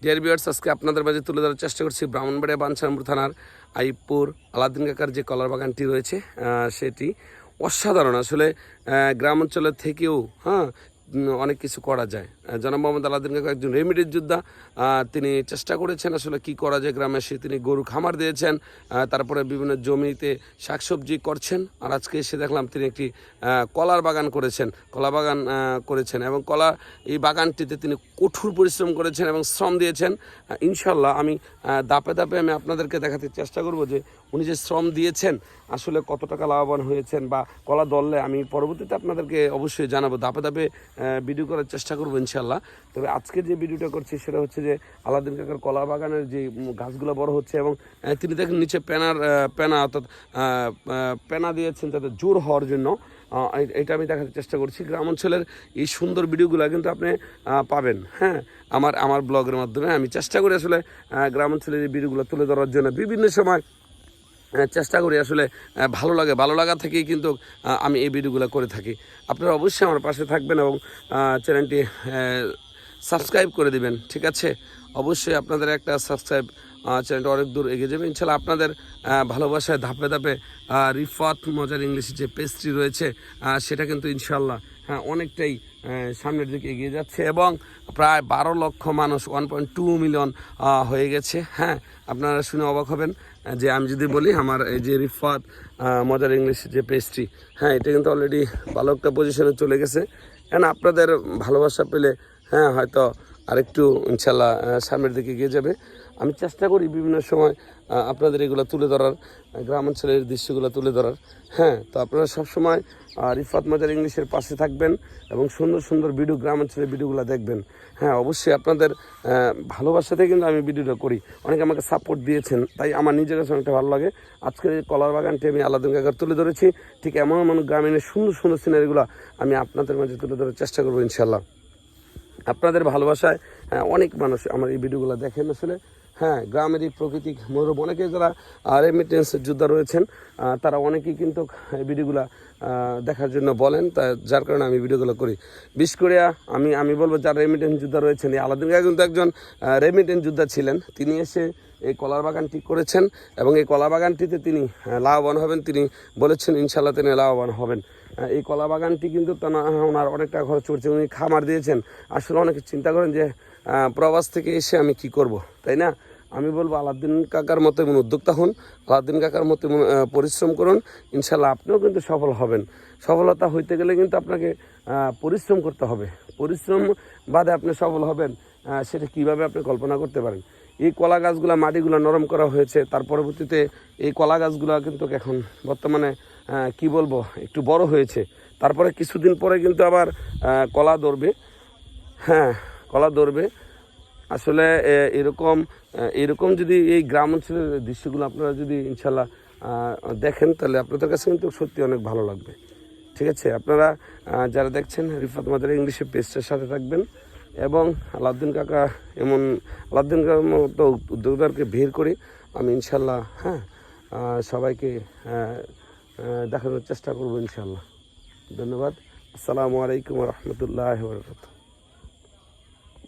Dear viewers, আজকে আপনাদের মাঝে তুলে ধরার চেষ্টা করছি ব্রাহ্মণবাড়িয়া বাঞ্ছারামপুর থানার আইবপুর আলাউদ্দিন কাকার যে কলার বাগানটি রয়েছে সেটি অসাধারণ। আসলে গ্রাম অঞ্চলের থেকেও অনেক কিছু করা যায়। জনাব মোহাম্মদ আলাউদ্দিন কাকা একজন রেমিডির যোদ্ধা। তিনি চেষ্টা করেছেন আসলে কি করা যায় গ্রামে। সে তিনি গরু খামার দিয়েছেন, তারপরে বিভিন্ন জমিতে শাকসবজি করছেন। আর আজকে এসে দেখলাম তিনি একটি কলার বাগান করেছেন এবং কলা এই বাগানটিতে তিনি কঠোর পরিশ্রম করেছেন এবং শ্রম দিয়েছেন। ইনশাল্লাহ আমি ধাপে ধাপে আপনাদেরকে দেখাতে চেষ্টা করব যে উনি যে শ্রম দিয়েছেন আসলে কত টাকা লাভবান হয়েছেন বা কলা ধরলে আমি পরবর্তীতে আপনাদেরকে অবশ্যই জানাবো। ধাপে ধাপে ভিডিও করার চেষ্টা করবো ইনশাল্লাহ। তবে আজকে যে ভিডিওটা করছি সেটা হচ্ছে যে আলাউদ্দিন কাকার কলা বাগানের যে গাছগুলো বড় হচ্ছে এবং তিনি দেখেন নিচে পেনা অর্থাৎ পেনা দিয়েছেন তাদের জোর হওয়ার জন্য। এটা আমি দেখাতে চেষ্টা করছি। গ্রাম অঞ্চলের এই সুন্দর ভিডিওগুলো কিন্তু আপনি পাবেন আমার ব্লগের মাধ্যমে। আমি চেষ্টা করি আসলে গ্রাম অঞ্চলের এই ভিডিওগুলো তুলে ধরার জন্য। বিভিন্ন সময় চেষ্টা করি আসলে ভালো লাগা থেকেই কিন্তু আমি এই ভিডিওগুলো করে থাকি। আপনারা অবশ্যই আমার পাশে থাকবেন এবং চ্যানেলটি সাবস্ক্রাইব করে দিবেন, ঠিক আছে? অবশ্যই আপনাদের একটা সাবস্ক্রাইব চ্যানেলটা অনেক দূর এগিয়ে যাবে ইনশাল্লাহ। আপনাদের ভালোবাসায় ধাপে ধাপে রিফাত মজার ইংলিশে যে পেস্ট্রি রয়েছে সেটা কিন্তু ইনশাল্লাহ অনেকটাই সামনের দিকে এগিয়ে যাচ্ছে এবং প্রায় 12 লক্ষ মানুষ 1.2 মিলিয়ন হয়ে গেছে। আপনারা শুনে অবাক হবেন যে আমি যদি বলি আমার এই যে রিফাত মজার ইংলিশ যে পেস্ট্রি, এটা কিন্তু অলরেডি ভালো একটা পজিশনে চলে গেছে। আপনাদের ভালোবাসা পেলে হয়তো আরেকটু ইনশাল্লাহ সামনের দিকে এগিয়ে যাবে। আমি চেষ্টা করি বিভিন্ন সময় আপনাদের এগুলো তুলে ধরার, গ্রাম অঞ্চলের দৃশ্যগুলো তুলে ধরার। তো আপনারা সবসময় রিফাত মজার ইংলিশের পাশে থাকবেন এবং সুন্দর সুন্দর ভিডিও, গ্রাম অঞ্চলের ভিডিওগুলো দেখবেন। অবশ্যই আপনাদের ভালোবাসাতে কিন্তু আমি ভিডিওটা করি। অনেকে আমাকে সাপোর্ট দিয়েছেন, তাই আমার নিজের কাছে অনেকটা ভালো লাগে। আজকের এই কলার বাগানটি আমি আলাউদ্দিন কাকার তুলে ধরেছি। ঠিক এমন গ্রামীণের সুন্দর সুন্দর সিনারিগুলো আমি আপনাদের মাঝে তুলে ধরার চেষ্টা করবো ইনশাল্লাহ। আপনাদের ভালোবাসায় অনেক মানুষ আমার এই ভিডিওগুলো দেখেন। আসলে গ্রামের এই প্রাকৃতিক মনোরম, অনেকে যারা রেমিটেন্স যোদ্ধা রয়েছেন তারা অনেকেই কিন্তু এই ভিডিওগুলো দেখার জন্য বলেন, যার কারণে আমি ভিডিওগুলো করি। বিশেষ করে আমি বলবো যারা রেমিটেন্স যোদ্ধা রয়েছেন, এই আলাউদ্দিন কাকা কিন্তু একজন রেমিটেন্স যোদ্ধা ছিলেন। তিনি এসে এই কলার বাগানটি করেছেন এবং এই কলা বাগানটিতে তিনি লাভবান হবেন। তিনি বলেছেন ইনশাল্লাহ তিনি লাভবান হবেন। এই কলা বাগানটি কিন্তু ওনার অনেকটা খরচ করছে, উনি খামার দিয়েছেন। আসলে অনেকে চিন্তা করেন যে প্রবাস থেকে এসে আমি কি করব, তাই না? আমি বলবো আলাউদ্দিন কাকার মতো এমন উদ্যোক্তা হন, আলাউদ্দিন কাকার মতো পরিশ্রম করুন, ইনশাল্লাহ আপনিও কিন্তু সফল হবেন। সফলতা হইতে গেলে কিন্তু আপনাকে পরিশ্রম করতে হবে। পরিশ্রম বাদে আপনি সফল হবেন, সেটা কিভাবে আপনি কল্পনা করতে পারেন? এই কলা গাছগুলো মাটিগুলো নরম করা হয়েছে, তার পরবর্তীতে এই কলা গাছগুলো কিন্তু এখন বর্তমানে কি বলবো একটু বড় হয়েছে। তারপরে কিছুদিন পরে কিন্তু আবার কলা ধরবে। আসলে এরকম যদি এই গ্রাম অঞ্চলের দৃশ্যগুলো আপনারা যদি ইনশাল্লাহ দেখেন তাহলে আপনাদের কাছে কিন্তু সত্যি অনেক ভালো লাগবে, ঠিক আছে? আপনারা যারা দেখছেন রিফাত মজার ইংলিশে পেজটার সাথে থাকবেন এবং আলাউদ্দিন কাকার মতো উদ্যোক্তাদেরকে বের করে আমি ইনশাল্লাহ সবাইকে দেখানোর চেষ্টা করবো ইনশাল্লাহ। ধন্যবাদ। আসসালামু আলাইকুম ওয়া রাহমাতুল্লাহি ওয়া বারাকাতুহু।